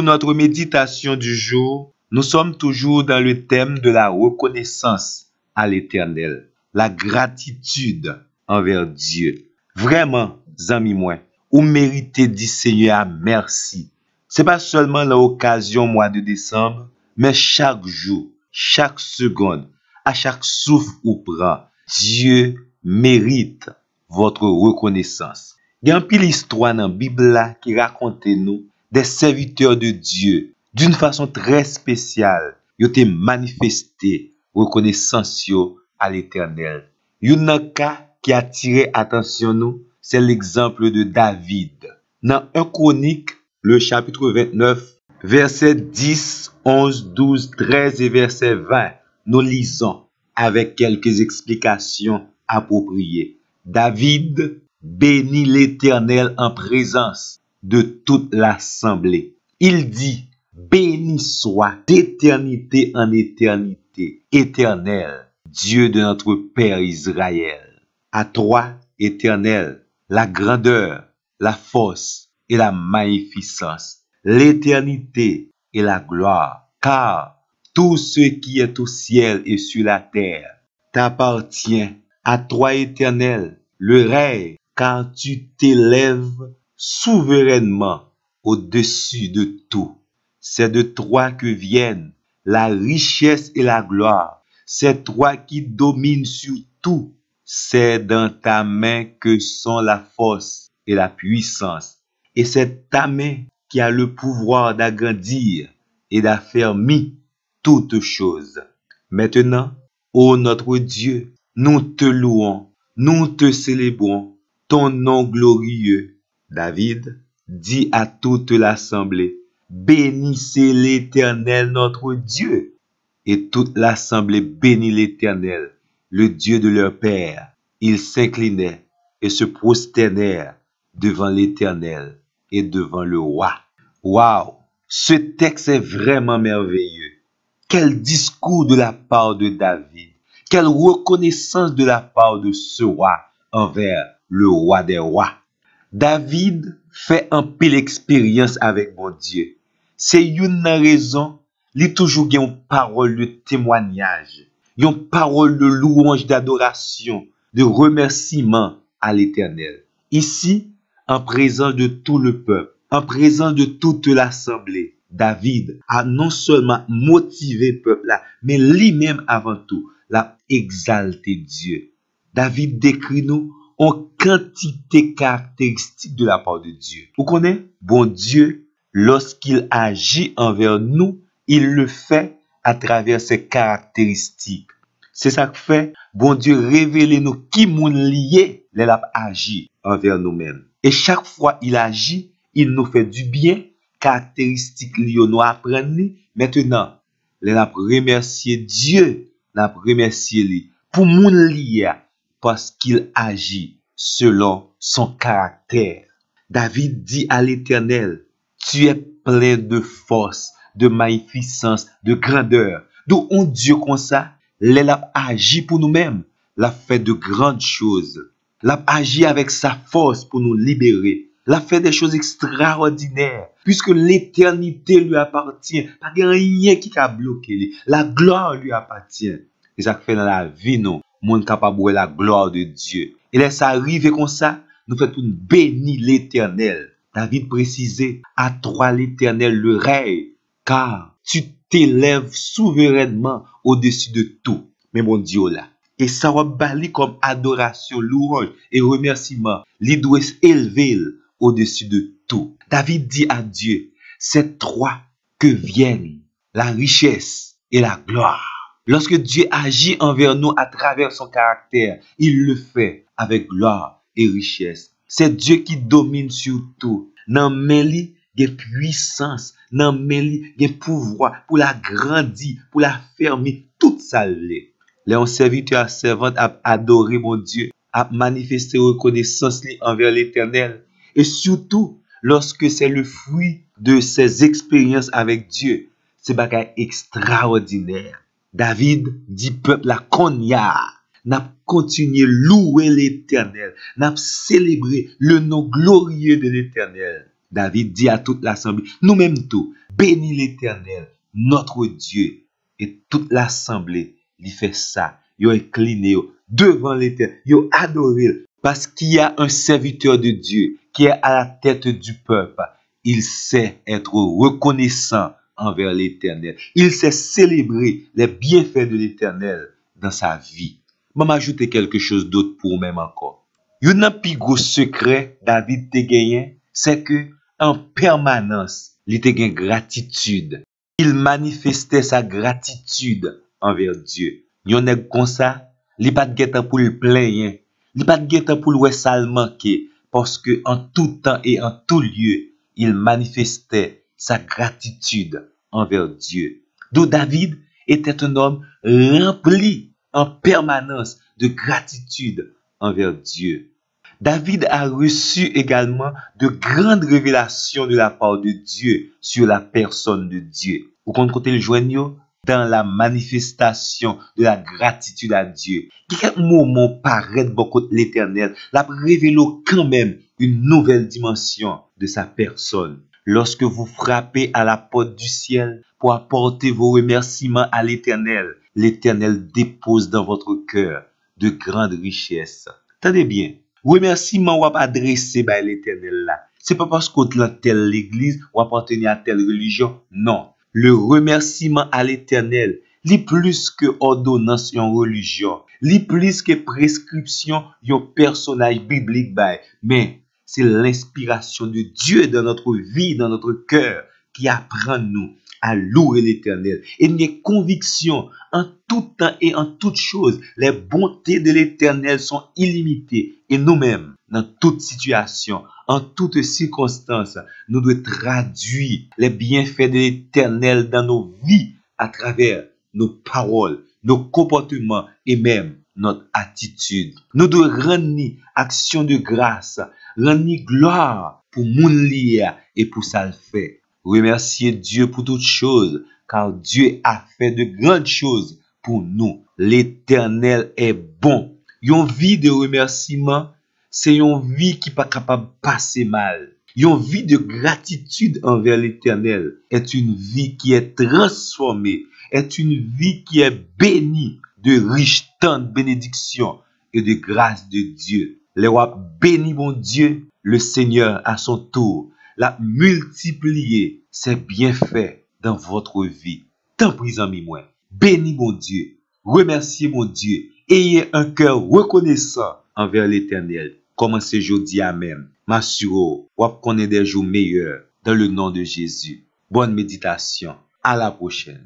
notre méditation du jour, nous sommes toujours dans le thème de la reconnaissance à l'Éternel, la gratitude envers Dieu. Vraiment, amis moi, ou méritez du Seigneur merci. C'est pas seulement l'occasion mois de décembre, mais chaque jour, chaque seconde, à chaque souffle ou prend, Dieu mérite votre reconnaissance. Il y a un pile histoire dans la Bible là qui raconte nous des serviteurs de Dieu d'une façon très spéciale. Ils ont manifesté reconnaissance à l'Éternel. Un cas qui a attiré attention nous, c'est l'exemple de David. Dans 1 Chronique, le chapitre 29, versets 10, 11, 12, 13 et verset 20, nous lisons avec quelques explications appropriées. David bénit l'Éternel en présence de toute l'assemblée. Il dit, béni soit d'éternité en éternité, Éternel, Dieu de notre Père Israël. À toi, Éternel, la grandeur, la force et la magnificence, l'éternité et la gloire, car tout ce qui est au ciel et sur la terre t'appartient. À toi, Éternel, le règne, car tu t'élèves souverainement au-dessus de tout. C'est de toi que viennent la richesse et la gloire. C'est toi qui domines sur tout. C'est dans ta main que sont la force et la puissance. Et c'est ta main qui a le pouvoir d'agrandir et d'affermir toutes choses. Maintenant, ô notre Dieu, nous te louons, nous te célébrons, ton nom glorieux. David dit à toute l'assemblée, bénissez l'Éternel notre Dieu. Et toute l'assemblée bénit l'Éternel, le Dieu de leur père. Ils s'inclinaient et se prosternèrent devant l'Éternel et devant le roi. Waouh! Ce texte est vraiment merveilleux. Quel discours de la part de David. Quelle reconnaissance de la part de ce roi envers le roi des rois. David fait un pile expérience avec mon Dieu. C'est une raison, il toujours une parole de témoignage, une parole de louange, d'adoration, de remerciement à l'Éternel. Ici, en présence de tout le peuple, en présence de toute l'assemblée, David a non seulement motivé le peuple là, mais lui-même avant tout, l'a exalté Dieu. David décrit nous en quantité caractéristique de la part de Dieu. Vous connaissez? Bon Dieu, lorsqu'il agit envers nous, il le fait à travers ses caractéristiques. C'est ça que fait, bon Dieu révèle nous qui moun lié, il a agi envers nous-mêmes. Et chaque fois il agit, il nous fait du bien, caractéristiques liées nous apprendre. Maintenant, il a remercié Dieu, il a remercié lui pour moun lié parce qu'il agit selon son caractère. David dit à l'Éternel, tu es plein de force, de magnificence, de grandeur. D'où on Dieu comme ça, il a agi pour nous-mêmes, il a fait de grandes choses. Il a agi avec sa force pour nous libérer. Il a fait des choses extraordinaires, puisque l'éternité lui appartient. Pas rien qui a bloqué. La gloire lui appartient. Et ça fait dans la vie, nous, monde capable de la gloire de Dieu. Et là, ça arrive comme ça, nous faisons bénir l'Éternel. David précisait, à toi l'Éternel le règne, car tu t'élèves souverainement au-dessus de tout. Mais mon Dieu là. Et ça va bali comme adoration, louange et remerciement. Il doit s'élever au-dessus de tout. David dit à Dieu, c'est toi que viennent la richesse et la gloire. Lorsque Dieu agit envers nous à travers son caractère, il le fait avec gloire et richesse. C'est Dieu qui domine sur tout. Nan men li gen puissance, nan men li gen pouvoir pour la grandir, pour la fermer, tout ça l'est. Les serviteurs servantes a adoré mon Dieu, a manifesté reconnaissance envers l'Éternel. Et surtout, lorsque c'est le fruit de ses expériences avec Dieu, c'est bagay extraordinaire. David dit peuple la konya, n'a continué louer l'Éternel, n'a célébré le nom glorieux de l'Éternel. David dit à toute l'assemblée, nous-mêmes tout, béni l'Éternel, notre Dieu. Et toute l'assemblée, il fait ça. Ils ont incliné devant l'Éternel, ils ont adoré. Parce qu'il y a un serviteur de Dieu qui est à la tête du peuple. Il sait être reconnaissant envers l'Éternel. Il sait célébrer les bienfaits de l'Éternel dans sa vie. Je vais ajouter quelque chose d'autre pour même encore. Il y a un plus gros secret David te gagné, c'est que en permanence, il te gagne gratitude. Il manifestait sa gratitude envers Dieu. Il y a comme ça, il pas de temps pour le plaindre, il pas de temps pour le sale manquer, parce que en tout temps et en tout lieu, il manifestait sa gratitude envers Dieu. Donc David était un homme rempli en permanence de gratitude envers Dieu. David a reçu également de grandes révélations de la part de Dieu sur la personne de Dieu. Vous comprenez le joignot dans la manifestation de la gratitude à Dieu. Quel moment paraît beaucoup l'Éternel, l'a révélé quand même une nouvelle dimension de sa personne. Lorsque vous frappez à la porte du ciel pour apporter vos remerciements à l'Éternel, l'Éternel dépose dans votre cœur de grandes richesses. Tenez bien, remerciement ou adressé par l'Éternel là. C'est pas parce qu'on est dans telle église ou appartenait à telle religion. Non. Le remerciement à l'Éternel, li plus que ordonnance en religion, li plus que prescription yon personnage biblique bay. Mais c'est l'inspiration de Dieu dans notre vie, dans notre cœur, qui apprend nous à louer l'Éternel. Et mes convictions, en tout temps et en toute chose, les bontés de l'Éternel sont illimitées. Et nous-mêmes, dans toute situation, en toutes circonstances, nous devons traduire les bienfaits de l'Éternel dans nos vies à travers nos paroles, nos comportements et même notre attitude. Nous devons rendre action de grâce, rendre gloire pour moun liya et pour ça le fait. Remercier Dieu pour toutes choses, car Dieu a fait de grandes choses pour nous. L'Éternel est bon. Une vie de remerciement, c'est une vie qui n'est pas capable de passer mal. Une vie de gratitude envers l'Éternel est une vie qui est transformée, est une vie qui est bénie de riches temps de bénédiction et de grâce de Dieu. Les rois bénis mon Dieu, le Seigneur à son tour l'a multiplié ses bienfaits dans votre vie. Tant pis amis moi, bénis mon Dieu, remerciez mon Dieu, ayez un cœur reconnaissant envers l'Éternel. Commencez jeudi à même. M'assure, ou connaître des jours meilleurs dans le nom de Jésus. Bonne méditation. À la prochaine.